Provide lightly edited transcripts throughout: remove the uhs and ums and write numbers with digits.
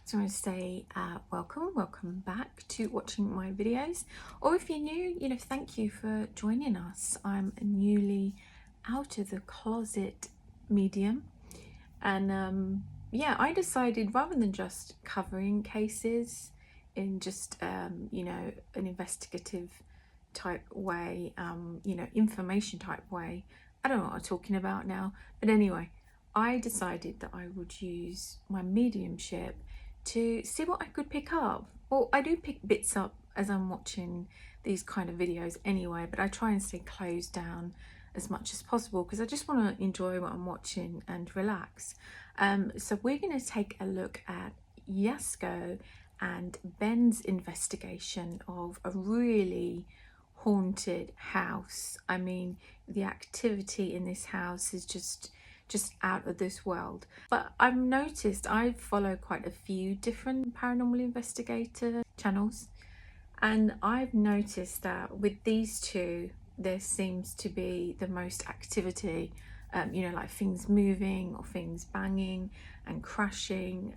So I want to say welcome back to watching my videos, or if you're new, thank you for joining us. I'm a newly out of the closet medium, and yeah, I decided rather than just covering cases in just an investigative type way, information type way. I don't know what I'm talking about now, but anyway, I decided that I would use my mediumship to see what I could pick up. Well, I do pick bits up as I'm watching these kind of videos anyway, but I try and stay closed down as much as possible because I just want to enjoy what I'm watching and relax. So we're going to take a look at Jasko and Ben's investigation of a really haunted house. I mean, the activity in this house is just out of this world. But I've noticed I follow quite a few different paranormal investigator channels, and I've noticed that with these two there seems to be the most activity, like things moving or things banging and crashing.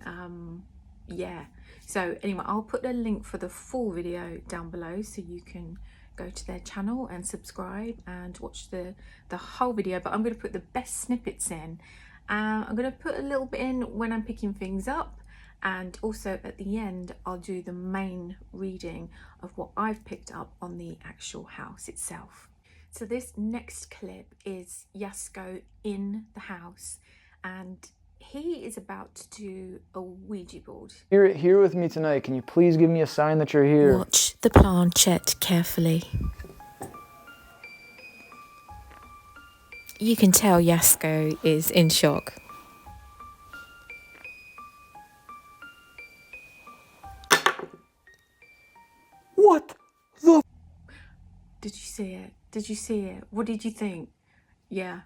Yeah, so anyway, I'll put a link for the full video down below so you can go to their channel and subscribe and watch the whole video. But I'm going to put the best snippets in. I'm going to put a little bit in when I'm picking things up, and also at the end I'll do the main reading of what I've picked up on the actual house itself. So this next clip is Jasko in the house, and he is about to do a Ouija board. Here with me tonight. Can you please give me a sign that you're here? Watch the planchette carefully. You can tell Jasko is in shock. What the? Did you see it? Did you see it? What did you think? Yeah,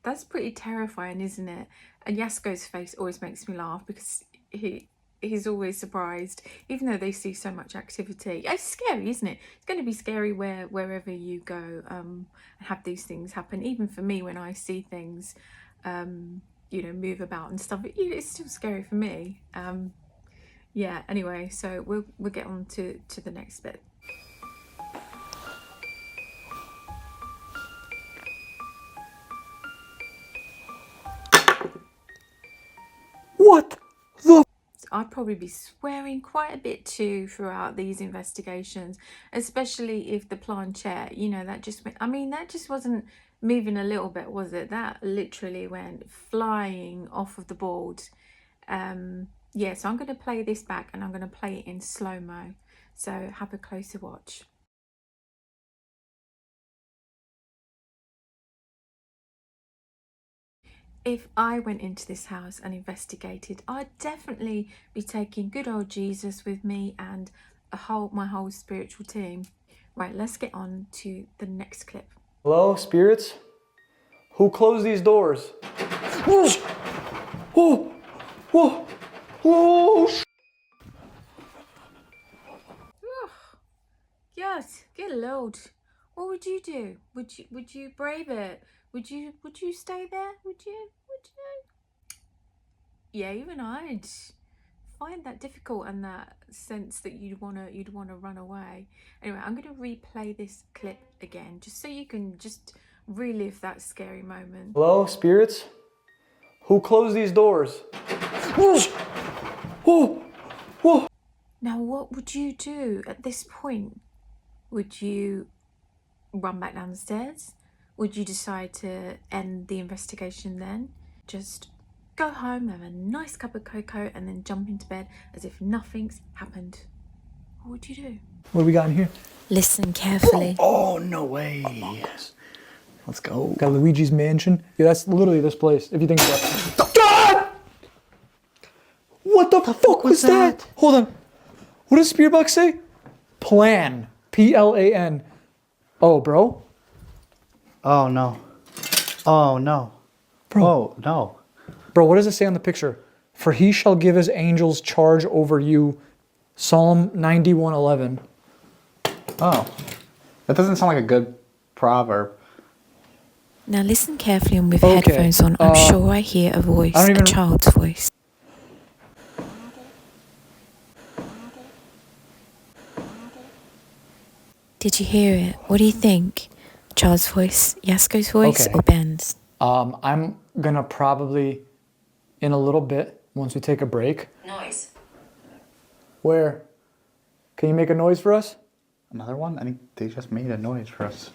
that's pretty terrifying, isn't it? And Jasko's face always makes me laugh because he's always surprised, even though they see so much activity. It's scary, isn't it? It's going to be scary wherever you go and have these things happen. Even for me, when I see things, move about and stuff, it's still scary for me. Yeah. Anyway, so we'll get on to the next bit. What the? I'd probably be swearing quite a bit too throughout these investigations, especially if the planchette, that just went, that just wasn't moving a little bit, was it? That literally went flying off of the board. Yeah, so I'm going to play this back and I'm going to play it in slow-mo. So have a closer watch. If I went into this house and investigated, I'd definitely be taking good old Jesus with me and my whole spiritual team. Right, let's get on to the next clip. Hello, spirits? Who closed these doors? Whoa! Whoa! Whoa! Yes, get a load. What would you do? Would you brave it? Would you stay there? Would you? Yeah, even I'd find that difficult, and that sense that you'd wanna run away. Anyway, I'm gonna replay this clip again just so you can just relive that scary moment. Hello, spirits? Who closed these doors? Whoa! Whoa! Now, what would you do at this point? Would you run back down the stairs? Would you decide to end the investigation then? Just go home, have a nice cup of cocoa, and then jump into bed as if nothing's happened? What would you do? What do we got in here? Listen carefully. Oh, no way. Yes. Let's go. Got Luigi's Mansion. Yeah, that's literally this place, if you think about it. God! What the fuck was that? Hold on. What does Spirit Box say? Plan. P-L-A-N. Oh, bro. Oh, no. Oh, no. Bro. Oh, no. Bro, what does it say on the picture? For he shall give his angels charge over you. Psalm 91:11. Oh. That doesn't sound like a good proverb. Now listen carefully and with Okay, headphones on. I'm sure I hear a voice, a child's voice. Did you hear it? What do you think? Charles' voice, Jasko's voice, Okay. or Ben's? I'm gonna probably, in a little bit, once we take a break. Noise. Where? Can you make a noise for us? Another one? I think they just made a noise for us.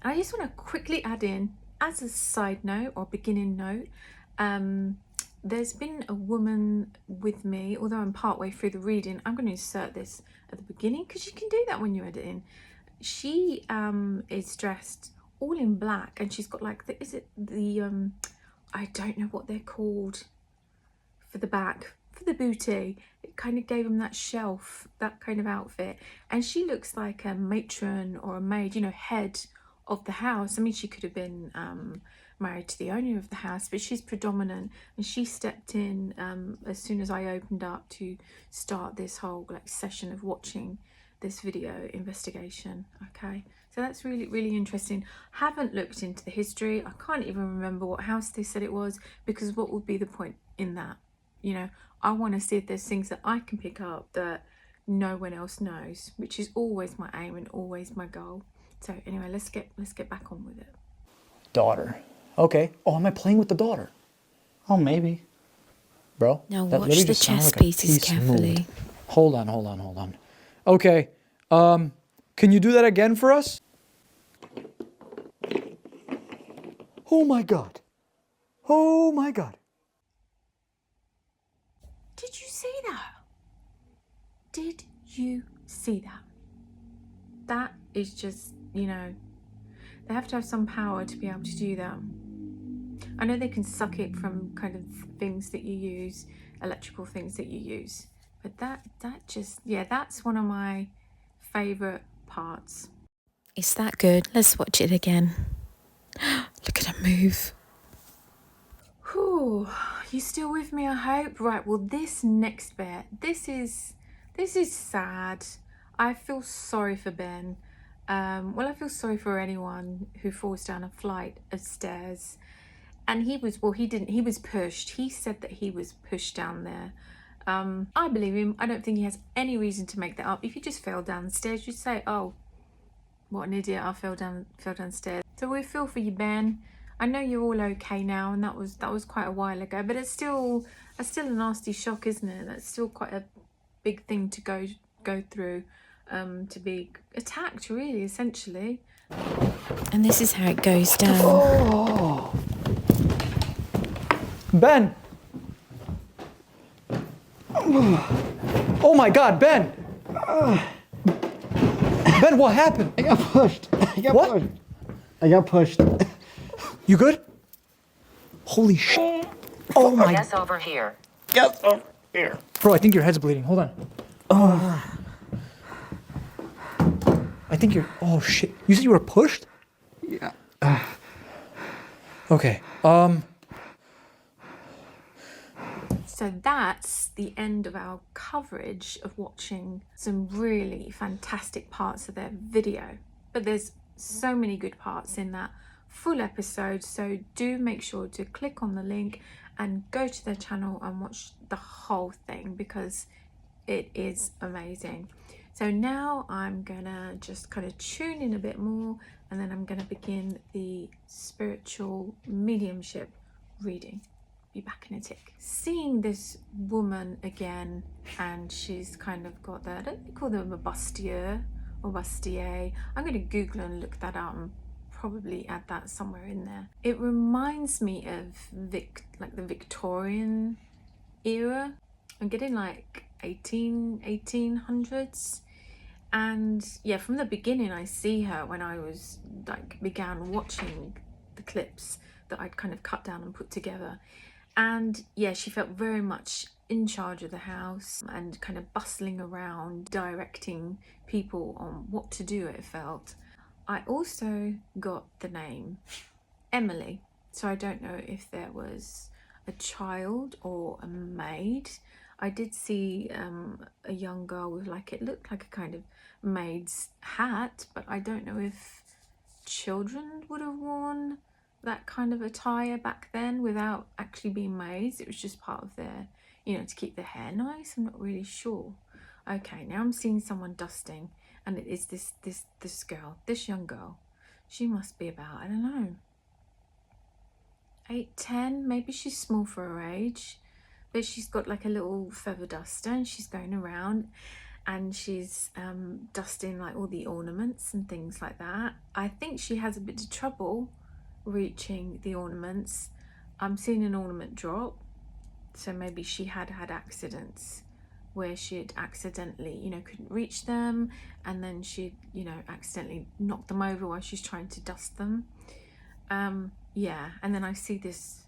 I just want to quickly add in, as a side note or beginning note, there's been a woman with me, although I'm partway through the reading. I'm going to insert this at the beginning because you can do that when you're editing. She is dressed all in black, and she's got like I don't know what they're called for the back, for the booty. It kind of gave them that shelf, that kind of outfit. And she looks like a matron or a maid, you know, head of the house. I mean, she could have been married to the owner of the house, but she's predominant. And she stepped in as soon as I opened up to start this whole like session of watching this video investigation. Okay, so that's really, really interesting. Haven't looked into the history. I can't even remember what house they said it was, because what would be the point in that? You know, I want to see if there's things that I can pick up that no one else knows, which is always my aim and always my goal. So anyway, let's get back on with it. Daughter. Okay. Oh, am I playing with the daughter? Oh, maybe. Bro, Now that watch literally the just sounded chess like a pieces piece carefully. moved. Hold on. Okay. Can you do that again for us? Oh my God. Oh my God. Did you see that? Did you see that? That is just, you know, they have to have some power to be able to do that. I know they can suck it from kind of things that you use, electrical things that you use, but that just, yeah, that's one of my favorite parts. Is that good? Let's watch it again. Look at her move. Whew, you still with me, I hope? Right, well, this next bit, this is sad. I feel sorry for Ben. Well, I feel sorry for anyone who falls down a flight of stairs. And he was pushed. He said that he was pushed down there. I believe him. I don't think he has any reason to make that up. If you just fell down the stairs, you'd say, oh, what an idiot, I fell downstairs. So we feel for you, Ben. I know you're all okay now, and that was quite a while ago, but it's still a nasty shock, isn't it? That's still quite a big thing to go through, to be attacked, really, essentially. And this is how it goes down. Oh. Ben. Oh my God, Ben. Ben, what happened? I got pushed. What? I got pushed. You good? Holy shit. Oh my. Yes, over here. Yes, over here. Bro, I think your head's bleeding. Hold on. I think you're. Oh shit. You said you were pushed? Yeah. Okay. So that's the end of our coverage of watching some really fantastic parts of their video. But there's so many good parts in that full episode, so do make sure to click on the link and go to their channel and watch the whole thing, because it is amazing. So now I'm gonna just kind of tune in a bit more, and then I'm gonna begin the spiritual mediumship reading. Be back in a tick. Seeing this woman again, and she's kind of got that, I don't call them a bustier or bustier. I'm going to Google and look that up and probably add that somewhere in there. It reminds me of like the Victorian era. I'm getting like 1800s. And yeah, from the beginning I see her when I was began watching the clips that I'd kind of cut down and put together. And yeah, she felt very much in charge of the house and kind of bustling around, directing people on what to do, it felt. I also got the name Emily, so I don't know if there was a child or a maid. I did see a young girl with it looked like a kind of maid's hat, but I don't know if children would have worn that kind of attire back then without actually being maids. It was just part of their, to keep their hair nice. I'm not really sure. Okay, now I'm seeing someone dusting, and it is this girl, this young girl. She must be about, I don't know, 8, 10, maybe she's small for her age, but she's got like a little feather duster and she's going around and she's dusting like all the ornaments and things like that. I think she has a bit of trouble reaching the ornaments. I'm seeing an ornament drop, so maybe she had accidents where she'd accidentally, you know, couldn't reach them, and then she'd, you know, accidentally knocked them over while she's trying to dust them. Yeah, and then I see this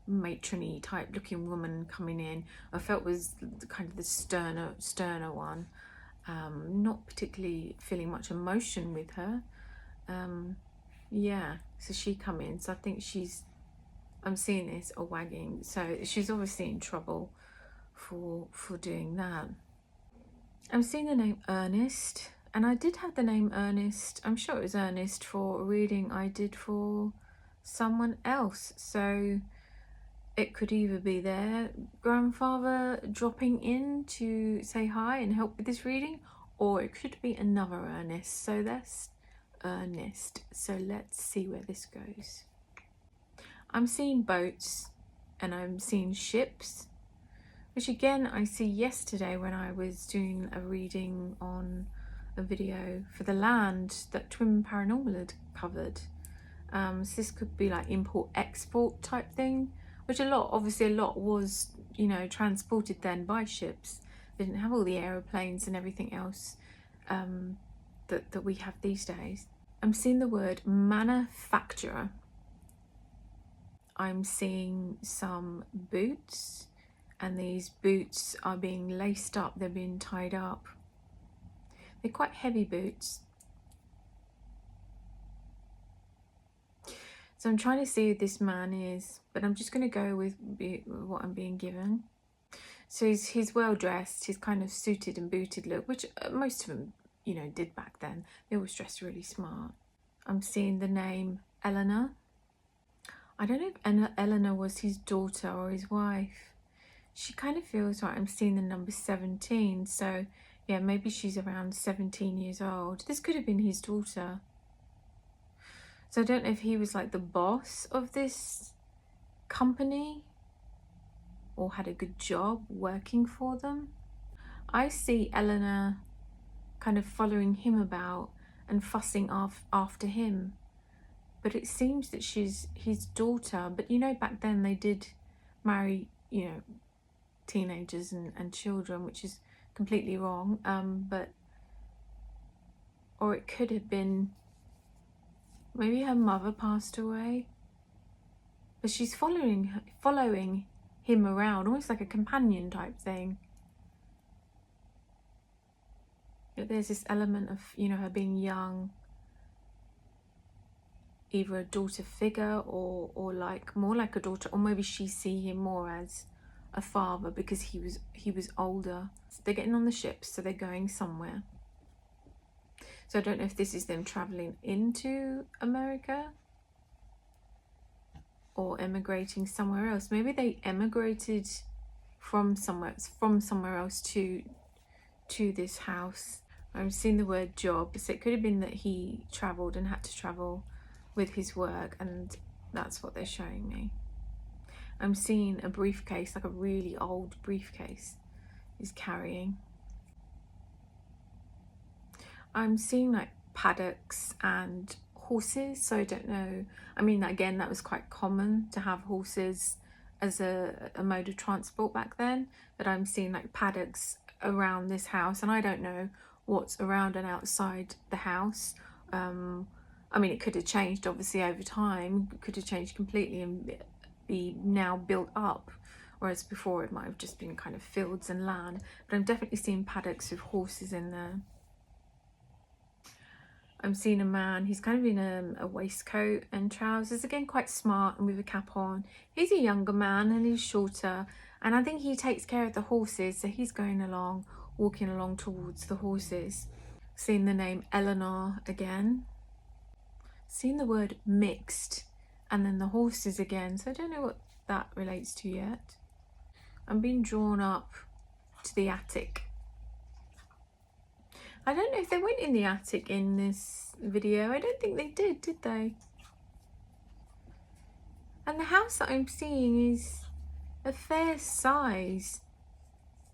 matrony type looking woman coming in. I felt was kind of the sterner one. Not particularly feeling much emotion with her. Yeah, so she come in, so I think I'm seeing this a wagging, so she's obviously in trouble for doing that. I'm seeing the name Ernest, and I did have the name Ernest, I'm sure it was Ernest, for a reading I did for someone else, so it could either be their grandfather dropping in to say hi and help with this reading, or it could be another Ernest. So that's Ernest, so let's see where this goes. I'm seeing boats and I'm seeing ships, which again I see yesterday when I was doing a reading on a video for the land that Twin Paranormal had covered. So this could be like import-export type thing, which obviously a lot was, you know, transported then by ships. They didn't have all the aeroplanes and everything else that we have these days. I'm seeing the word manufacturer. I'm seeing some boots, and these boots are being laced up, they're being tied up. They're quite heavy boots. So I'm trying to see who this man is, but I'm just going to go with what I'm being given. So he's well dressed, he's kind of suited and booted look, which most of them, you know, did back then. They always dressed really smart. I'm seeing the name Eleanor. I don't know if Eleanor was his daughter or his wife. She kind of feels like I'm seeing the number 17, so yeah, maybe she's around 17 years old. This could have been his daughter. So I don't know if he was like the boss of this company or had a good job working for them. I see Eleanor kind of following him about and fussing after him. But it seems that she's his daughter. But you know, back then they did marry, you know, teenagers and children, which is completely wrong. Or it could have been maybe her mother passed away, but she's following him around, almost like a companion type thing. But there's this element of, you know, her being young, either a daughter figure or like more like a daughter, or maybe she see him more as a father because he was older. So they're getting on the ships, so they're going somewhere. So I don't know if this is them traveling into America or emigrating somewhere else. Maybe they emigrated from somewhere else to this house. I'm seeing the word job, so it could have been that he travelled and had to travel with his work, and that's what they're showing me. I'm seeing a briefcase, like a really old briefcase he's carrying. I'm seeing like paddocks and horses, so I don't know. I mean, again, that was quite common to have horses as a mode of transport back then, but I'm seeing like paddocks around this house, and I don't know what's around and outside the house. I mean, it could have changed obviously over time. It could have changed completely and be now built up, whereas before it might have just been kind of fields and land. But I'm definitely seeing paddocks with horses in there. I'm seeing a man, he's kind of in a waistcoat and trousers, again quite smart and with a cap on. He's a younger man and he's shorter, and I think he takes care of the horses, so he's going along, walking along towards the horses. Seeing the name Eleanor again. Seeing the word mixed, and then the horses again, so I don't know what that relates to yet. I'm being drawn up to the attic. I don't know if they went in the attic in this video. I don't think they did they? And the house that I'm seeing is a fair size.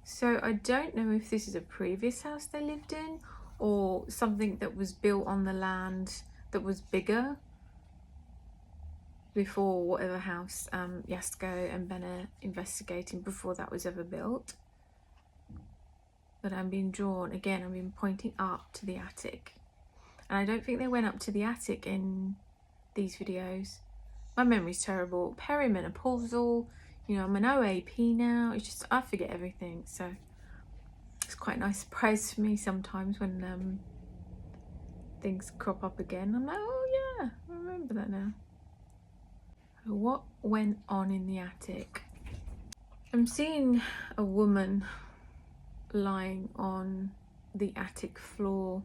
So I don't know if this is a previous house they lived in or something that was built on the land that was bigger before whatever house Jasko and Ben are investigating, before that was ever built. But I'm being drawn, again, I'm being pointing up to the attic. And I don't think they went up to the attic in these videos. My memory's terrible. Perimenopausal, you know, I'm an OAP now. It's just, I forget everything. So it's quite a nice surprise for me sometimes when things crop up again. I'm like, oh yeah, I remember that now. What went on in the attic? I'm seeing a woman lying on the attic floor,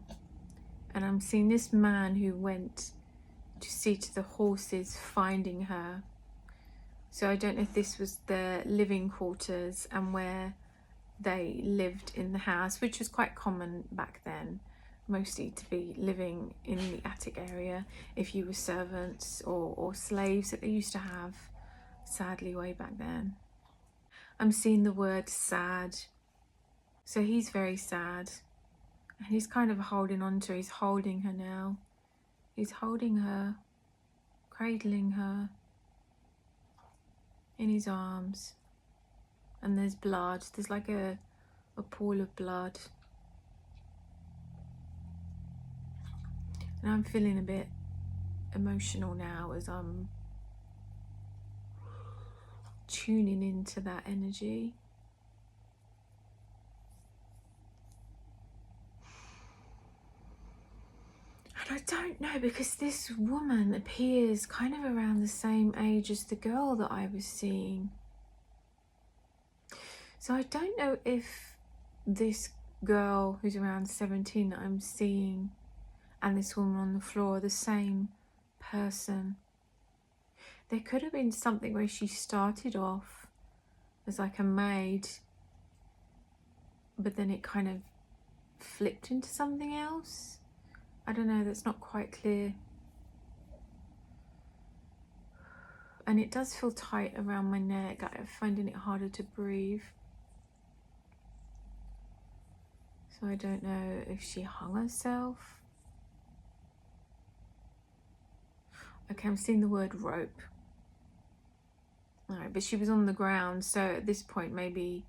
and I'm seeing this man who went to see to the horses finding her. So I don't know if this was their living quarters and where they lived in the house, which was quite common back then, mostly to be living in the attic area if you were servants or slaves that they used to have, sadly, way back then. I'm seeing the word sad. So he's very sad. And he's kind of holding on to her. He's holding her now. He's holding her, cradling her in his arms. And there's blood. There's like a pool of blood. And I'm feeling a bit emotional now as I'm tuning into that energy. And I don't know, because this woman appears kind of around the same age as the girl that I was seeing. So I don't know if this girl who's around 17 that I'm seeing and this woman on the floor are the same person. There could have been something where she started off as like a maid, but then it kind of flipped into something else. I don't know, that's not quite clear. And it does feel tight around my neck. I'm finding it harder to breathe. So I don't know if she hung herself. Okay, I'm seeing the word rope. Alright, but she was on the ground, so at this point maybe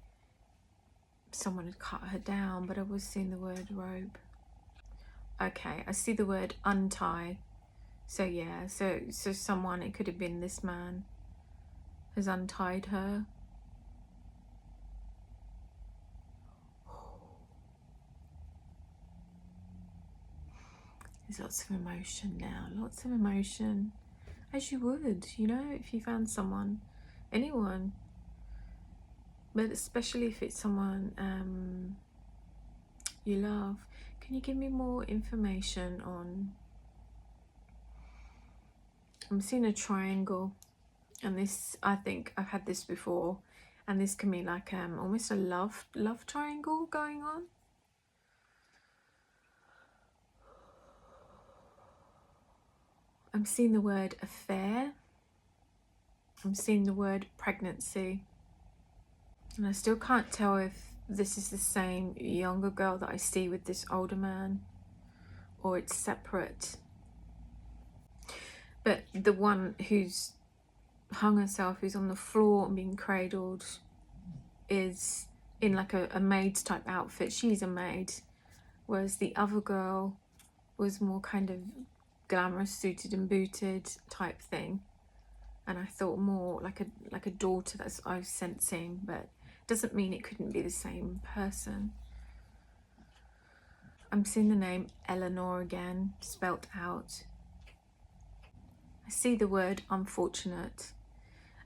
someone had cut her down, but I was seeing the word rope. Okay, I see the word untie. So yeah, so someone, it could have been this man, has untied her. There's lots of emotion now, lots of emotion. As you would, you know, if you found someone, anyone. But especially if it's someone you love. Can you give me more information on... I'm seeing a triangle, and this, I think I've had this before, and this can be like almost a love triangle going on. I'm seeing the word affair. I'm seeing the word pregnancy. And I still can't tell if this is the same younger girl that I see with this older man, or it's separate. But the one who's hung herself, who's on the floor and being cradled, is in like a maid's type outfit. She's a maid. Whereas the other girl was more kind of glamorous, suited and booted type thing. And I thought more like a daughter that I was sensing, but doesn't mean it couldn't be the same person. I'm seeing the name Eleanor again, spelt out. I see the word unfortunate,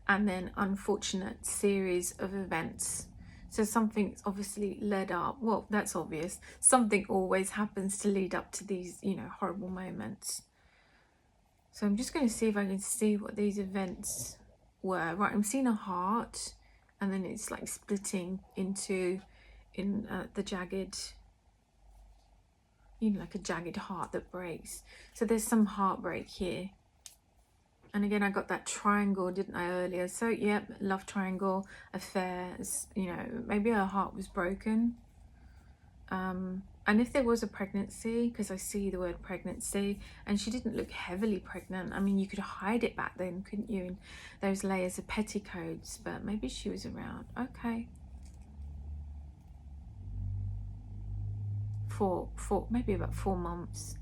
and then unfortunate series of events. So something's obviously led up. Well, that's obvious. Something always happens to lead up to these, you know, horrible moments. So I'm just going to see if I can see what these events were. Right, I'm seeing a heart, and then it's like splitting into the jagged you know, like a jagged heart that breaks. So there's some heartbreak here. And again, I got that triangle, didn't I, earlier? So, yep, love triangle, affairs, you know, maybe her heart was broken. And if there was a pregnancy, because I see the word pregnancy, and she didn't look heavily pregnant. I mean, you could hide it back then, couldn't you, in those layers of petticoats, but maybe she was around. Okay. Maybe about 4 months.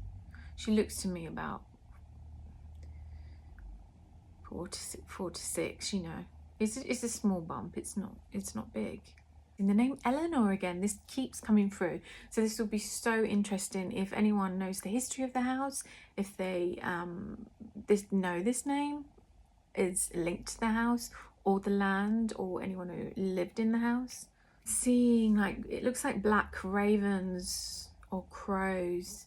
She looks to me about 4 to 6, you know. It's a small bump, it's not big. In the name Eleanor again, this keeps coming through. So this will be so interesting if anyone knows the history of the house, if they know this name is linked to the house or the land or anyone who lived in the house. Seeing, like, it looks like black ravens or crows.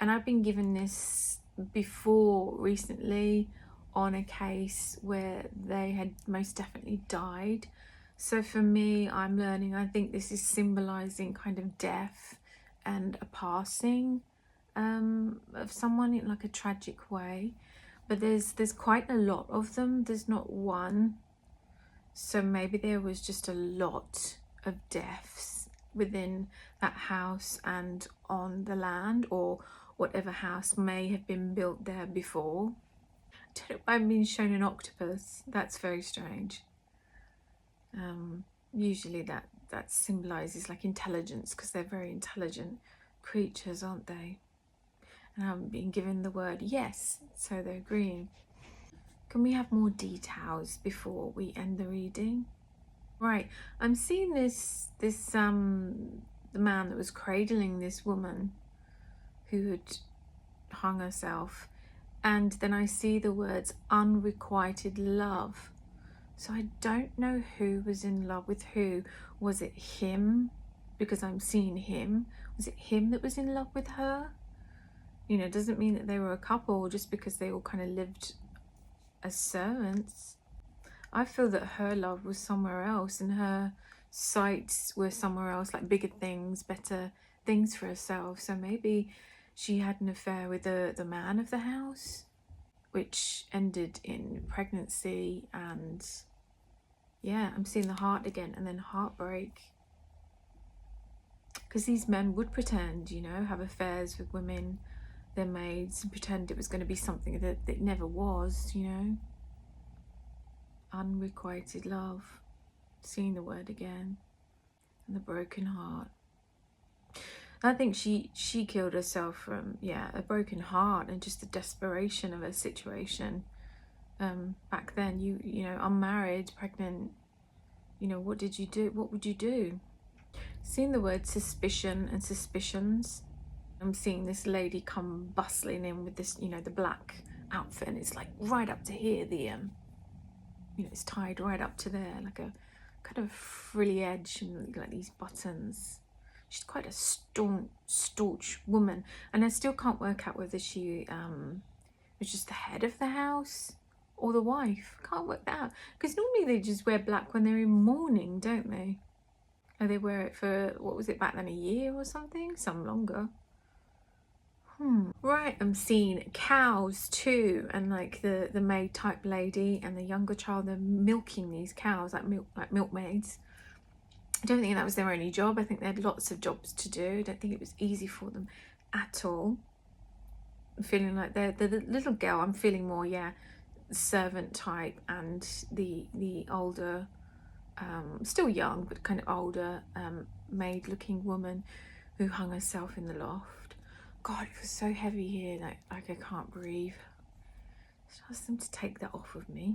And I've been given this before recently on a case where they had most definitely died. So for me, I'm learning, I think this is symbolizing kind of death and a passing of someone in like a tragic way. But there's quite a lot of them. There's not one. So maybe there was just a lot of deaths within that house and on the land, or whatever house may have been built there before. I don't know why I'm being shown an octopus. That's very strange. Usually that symbolizes like intelligence, because they're very intelligent creatures, aren't they? And I haven't been given the word yes, so they're agreeing. Can we have more details before we end the reading? Right, I'm seeing this the man that was cradling this woman who had hung herself, and then I see the words unrequited love. So I don't know who was in love with who. Was it him? Because I'm seeing him. Was it him that was in love with her? You know, it doesn't mean that they were a couple just because they all kind of lived as servants. I feel that her love was somewhere else and her sights were somewhere else, like bigger things, better things for herself. So maybe she had an affair with the man of the house, which ended in pregnancy. And yeah, I'm seeing the heart again, and then heartbreak. Because these men would pretend, you know, have affairs with women, their maids, and pretend it was going to be something that it never was, you know. Unrequited love. Seeing the word again. And the broken heart. I think she killed herself from, yeah, a broken heart and just the desperation of her situation. Back then, you know, unmarried, pregnant, you know, what did you do? What would you do? Seeing the word suspicion and suspicions. I'm seeing this lady come bustling in with this, you know, the black outfit, and it's like right up to here, the you know, it's tied right up to there, like a kind of frilly edge and like these buttons. She's quite a staunch woman, and I still can't work out whether she was just the head of the house or the wife. Can't work that out, because normally they just wear black when they're in mourning, don't they? Or they wear it for, what was it back then, a year or something? Some longer. Right, I'm seeing cows too, and like the maid type lady and the younger child, they're milking these cows like milkmaids. I don't think that was their only job. I think they had lots of jobs to do. I don't think it was easy for them at all. I'm feeling like the little girl, I'm feeling more, yeah, servant type, and the older, still young but kind of older, maid looking woman who hung herself in the loft. God, it was so heavy here, like I can't breathe. Just ask them to take that off of me.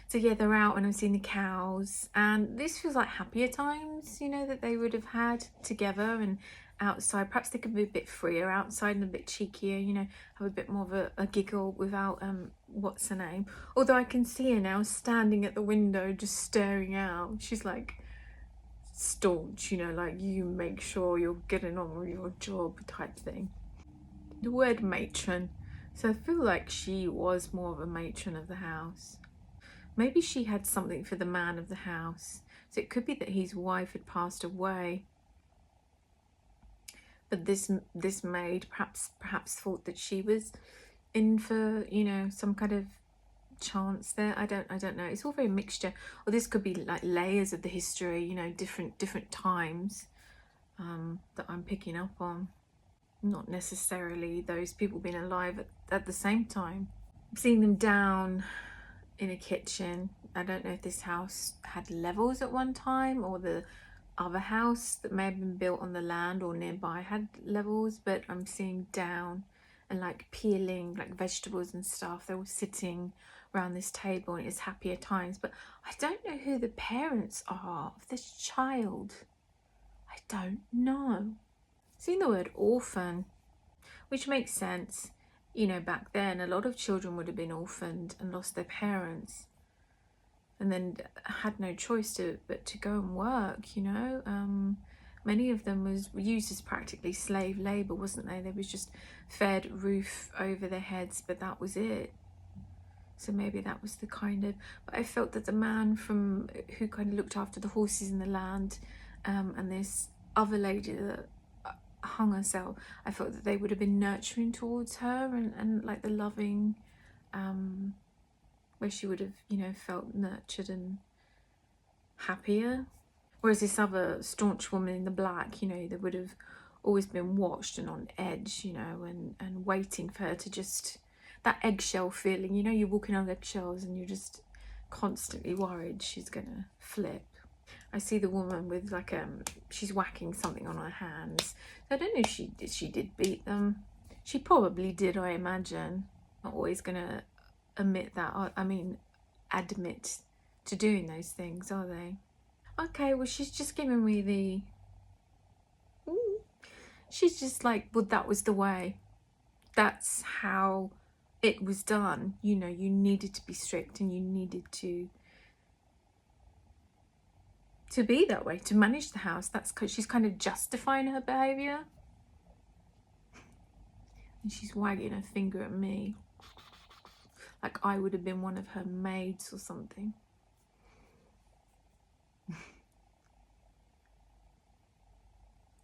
So yeah, they're out and I'm seeing the cows, and this feels like happier times, you know, that they would have had together and outside. Perhaps they could be a bit freer outside and a bit cheekier, you know, have a bit more of a giggle without what's her name. Although I can see her now standing at the window just staring out. She's like staunch, you know, like you make sure you're getting on with your job type thing. The word matron. So I feel like she was more of a matron of the house. Maybe she had something for the man of the house. So it could be that his wife had passed away. But this maid perhaps thought that she was in for, you know, some kind of chance there. I don't know. It's all very mixture. Or this could be like layers of the history, you know, different times that I'm picking up on. Not necessarily those people being alive at the same time. Seeing them down in a kitchen. I don't know if this house had levels at one time, or the other house that may have been built on the land or nearby had levels, but I'm seeing down and like peeling like vegetables and stuff. They were sitting around this table and it's happier times, but I don't know who the parents are of this child. I don't know. Seeing the word orphan, which makes sense. You know, back then a lot of children would have been orphaned and lost their parents and then had no choice but to go and work, you know. Many of them was used as practically slave labor, wasn't they? They was just fed roof over their heads, but that was it. So maybe that was the kind of, but I felt that the man who kind of looked after the horses in the land, and this other lady that hung herself, I felt that they would have been nurturing towards her and like the loving, where she would have, you know, felt nurtured and happier. Whereas this other staunch woman in the black, you know, they would have always been watched and on edge, you know, and waiting for her to just, that eggshell feeling, you know, you're walking on eggshells and you're just constantly worried she's gonna flip. I see the woman with like she's whacking something on her hands. I don't know if she did beat them. She probably did, I imagine. Not always gonna admit to doing those things, are they? Okay, well, she's just giving me the she's just like, well, that was the way, that's how it was done, you know. You needed to be strict and you needed to be that way to manage the house. That's because she's kind of justifying her behavior, and she's wagging her finger at me like I would have been one of her maids or something.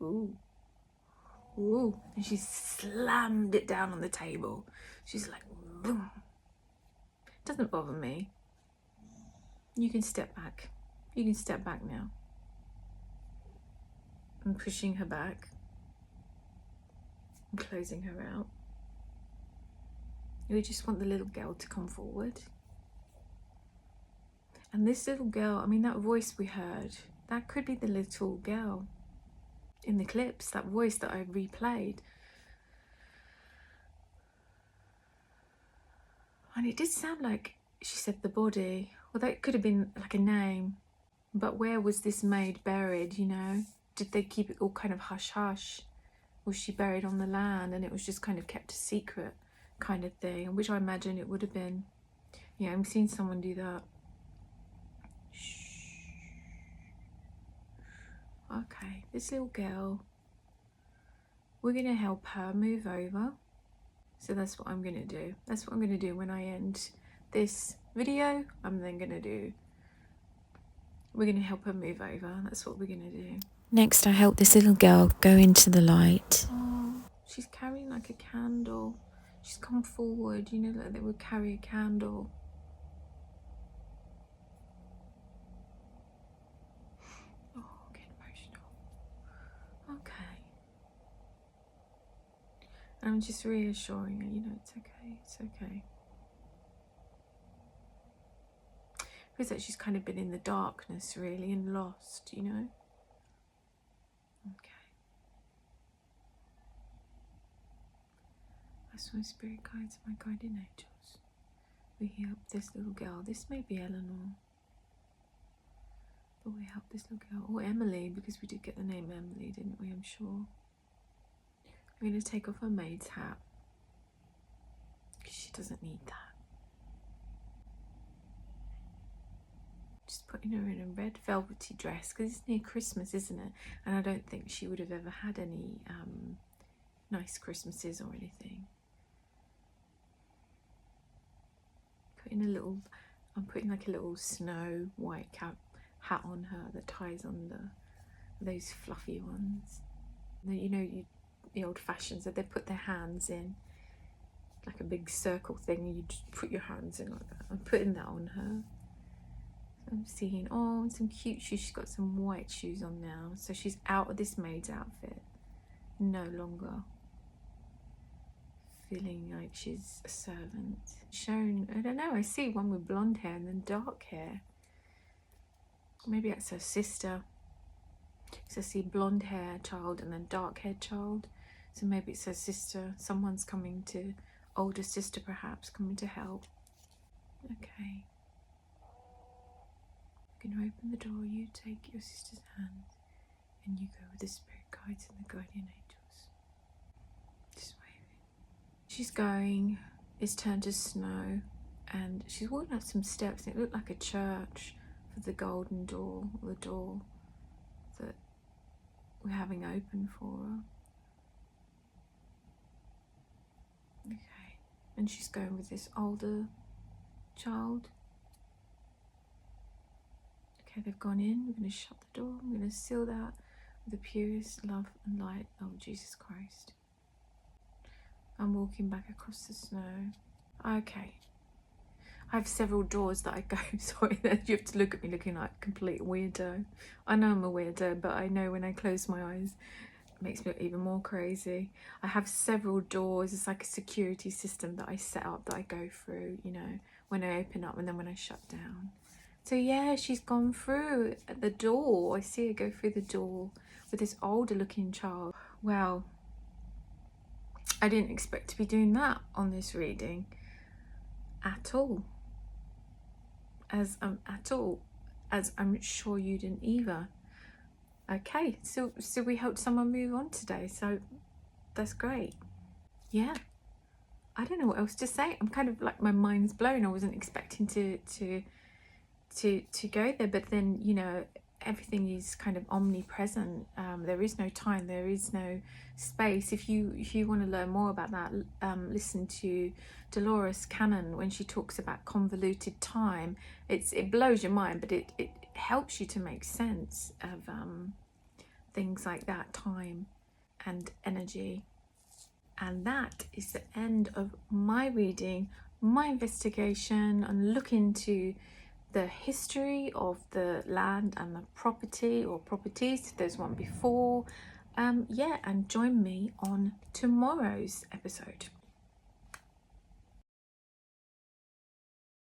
Ooh. Ooh. And she slammed it down on the table. She's like, boom. Doesn't bother me. You can step back. You can step back now. I'm pushing her back. I'm closing her out. We just want the little girl to come forward. And this little girl, I mean, that voice we heard, that could be the little girl in the clips, that voice that I replayed. And it did sound like she said the body. Well, that could have been like a name. But where was this maid buried, you know? Did they keep it all kind of hush-hush? Was she buried on the land and it was just kind of kept a secret kind of thing? Which I imagine it would have been. Yeah, I'm seeing someone do that. Shh. Okay, this little girl, we're going to help her move over. So that's what I'm going to do. That's what I'm going to do when I end this video. I'm then going to do, we're going to help her move over. That's what we're going to do. Next, I help this little girl go into the light. Oh, she's carrying like a candle. She's come forward, you know, like they would carry a candle. Oh, get emotional. Okay. And I'm just reassuring her, you know, it's okay, it's okay. Feels like she's kind of been in the darkness, really, and lost, you know. Okay. That's my spirit guides, my guardian angels. We help this little girl. This may be Eleanor, but we help this little girl, or Emily, because we did get the name Emily, didn't we? I'm sure. I'm going to take off her maid's hat because she doesn't need that. Just putting her in a red velvety dress because it's near Christmas, isn't it? And I don't think she would have ever had any nice Christmases or anything. I'm putting like a little snow white hat on her that ties on those fluffy ones. You know, the old fashioned, so they put their hands in like a big circle thing, and you just put your hands in like that. I'm putting that on her. So I'm seeing, oh, some cute shoes. She's got some white shoes on now, so she's out of this maid's outfit, no longer feeling like she's a servant. Shown, I don't know, I see one with blonde hair and then dark hair. Maybe that's her sister. So I see blonde hair child and then dark haired child. So maybe it's her sister. Someone's coming to, older sister perhaps, coming to help. Okay. I'm going to open the door. You take your sister's hand and you go with the spirit guides and the guardian angels. Just waving. She's going. It's turned to snow and she's walking up some steps. It looked like a church for the golden door, or the door that we're having open for her. Okay, and she's going with this older child. Okay, they've gone in. We're going to shut the door. I'm going to seal that with the purest love and light of Jesus Christ. I'm walking back across the snow. Okay. I have several doors that I go, sorry, you have to look at me looking like a complete weirdo. I know I'm a weirdo, but I know when I close my eyes, it makes me look even more crazy. I have several doors. It's like a security system that I set up that I go through, you know, when I open up and then when I shut down. So yeah, she's gone through at the door. I see her go through the door with this older looking child. Well, I didn't expect to be doing that on this reading at all. As I'm sure you didn't either. Okay, so we helped someone move on today, so that's great. Yeah, I don't know what else to say. I'm kind of like, my mind's blown. I wasn't expecting to go there, but then, you know, everything is kind of omnipresent. There is no time, there is no space. If you want to learn more about that, listen to Dolores Cannon when she talks about convoluted time. It blows your mind, but it helps you to make sense of things like that, time and energy. And that is the end of my reading, my investigation, and look into the history of the land and the property or properties, if there's one before. Yeah, and join me on tomorrow's episode.